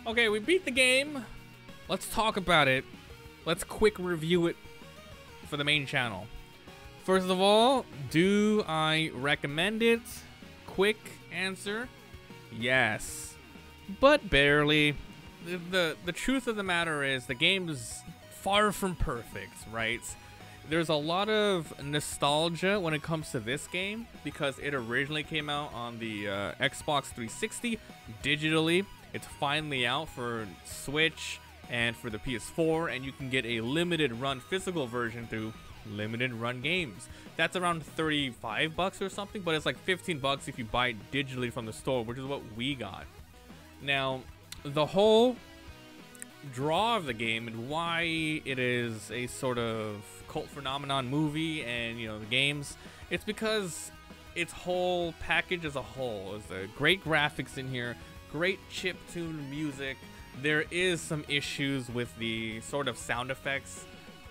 Okay, we beat the game. Let's talk about it. Let's quick review it for the main channel. First of all, do I recommend it? Quick answer, yes, but barely. The truth of the matter is the game is far from perfect, right? There's a lot of nostalgia when it comes to this game because it originally came out on the Xbox 360 digitally. It's finally out for Switch and for the PS4, and you can get a limited run physical version through limited run games. That's around 35 bucks or something, but it's like 15 bucks if you buy it digitally from the store, which is what we got. Now, the whole draw of the game and why it is a sort of cult phenomenon movie and, you know, the games, it's because its whole package as a whole is a great graphics in here, great chip-tuned music. There is some issues with the sort of sound effects,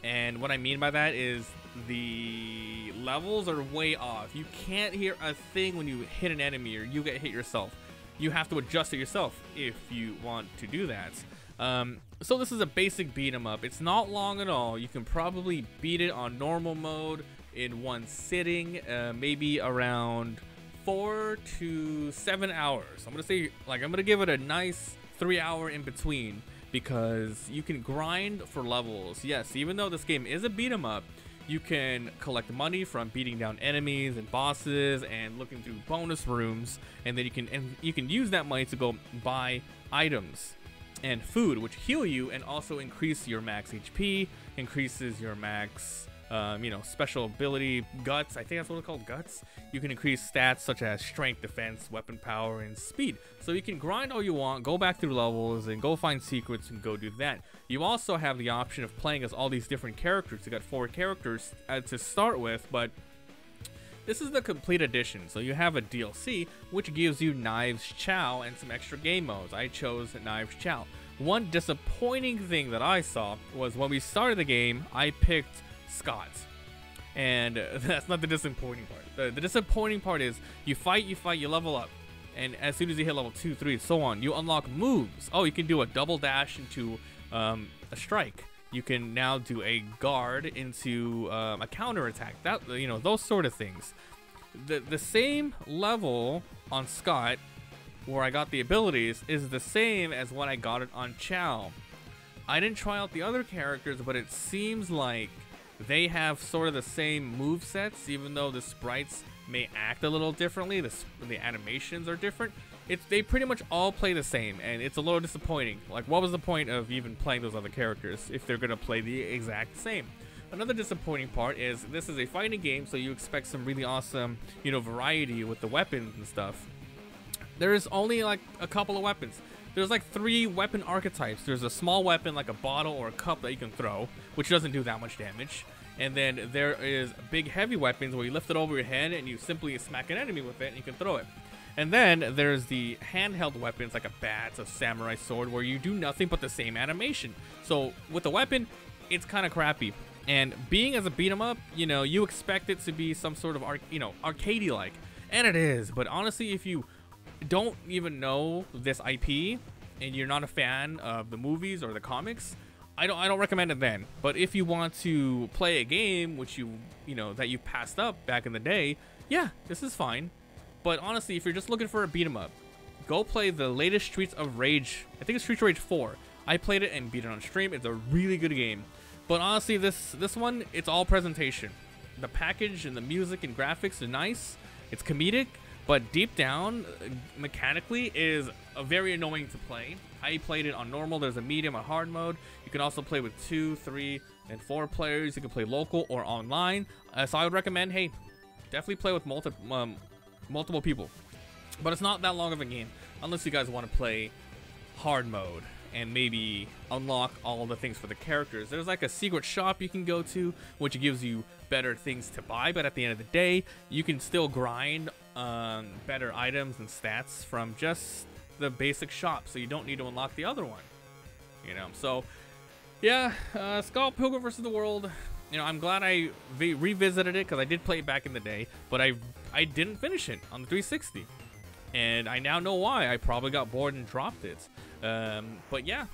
and what I mean by that is the levels are way off. You can't hear a thing when you hit an enemy or you get hit yourself. You have to adjust it yourself if you want to do that. So this is a basic beat 'em up. It's not long at all. You can probably beat it on normal mode in one sitting, maybe around 4 to 7 hours. I'm gonna give it a nice 3-hour in between because you can grind for levels. Yes, even though this game is a beat 'em up, you can collect money from beating down enemies and bosses and looking through bonus rooms, and then you can use that money to go buy items and food, which heal you and also increase your max HP, increases your max special ability, guts. I think that's what it's called, guts. You can increase stats such as strength, defense, weapon power, and speed. So you can grind all you want, go back through levels, and go find secrets and go do that. You also have the option of playing as all these different characters. You got 4 characters to start with, but this is the complete edition. So you have a DLC, which gives you Knives Chau and some extra game modes. I chose Knives Chau. One disappointing thing that I saw was when we started the game, I picked Scott, and that's not the disappointing part. The disappointing part is you fight, you level up, and as soon as you hit level 2, 3, and so on, you unlock moves. Oh, you can do a double dash into a strike. You can now do a guard into a counter attack. That, you know, those sort of things. The same level on Scott where I got the abilities is the same as when I got it on Chau. I didn't try out the other characters, but it seems like they have sort of the same move sets, even though the sprites may act a little differently. The animations are different. They pretty much all play the same, and it's a little disappointing. Like, what was the point of even playing those other characters if they're gonna play the exact same? Another disappointing part is this is a fighting game, so you expect some really awesome, you know, variety with the weapons and stuff. There's only like a couple of weapons. There's like 3 weapon archetypes. There's a small weapon like a bottle or a cup that you can throw, which doesn't do that much damage. And then there is big heavy weapons where you lift it over your head and you simply smack an enemy with it and you can throw it. And then there's the handheld weapons like a bat, a samurai sword, where you do nothing but the same animation. So with the weapon, it's kind of crappy. And being as a beat 'em up, you know, you expect it to be some sort of arcadey like, and it is. But honestly, if you don't even know this IP and you're not a fan of the movies or the comics, I don't recommend it then. But if you want to play a game which that you passed up back in the day, yeah, this is fine. But honestly, if you're just looking for a beat 'em up, go play the latest Streets of Rage. I think it's Streets of Rage 4. I played it and beat it on stream. It's a really good game. But honestly, this one, it's all presentation. The package and the music and graphics are nice. It's comedic, but deep down, mechanically, is very annoying to play. I played it on normal. There's a medium, a hard mode. You can also play with 2, 3, and 4 players. You can play local or online. So I would recommend, hey, definitely play with multiple people. But it's not that long of a game, unless you guys want to play hard mode and maybe unlock all the things for the characters. There's like a secret shop you can go to, which gives you better things to buy, but at the end of the day, you can still grind better items and stats from just the basic shop, so you don't need to unlock the other one, you know. So yeah, Scott Pilgrim vs. the World, you know, I'm glad I revisited it because I did play it back in the day, but I didn't finish it on the 360. And I now know why. I probably got bored and dropped it. But yeah.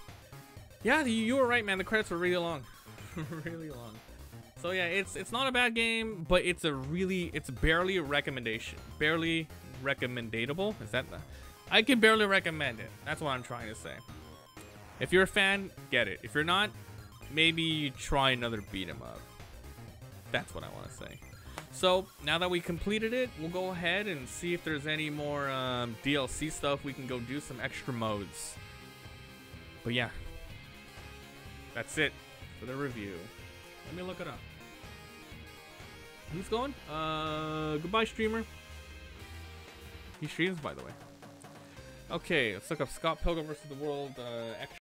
Yeah, you were right, man. The credits were really long. Really long. So yeah, it's not a bad game, but it's barely a recommendation. Barely recommendatable. Is that the... I can barely recommend it. That's what I'm trying to say. If you're a fan, get it. If you're not, maybe try another beat 'em up. That's what I want to say. So now that we completed it, we'll go ahead and see if there's any more DLC stuff. We can go do some extra modes. But yeah, that's it for the review. Let me look it up. Who's going? Goodbye, streamer. He streams, by the way. Okay, let's look up Scott Pilgrim vs. the World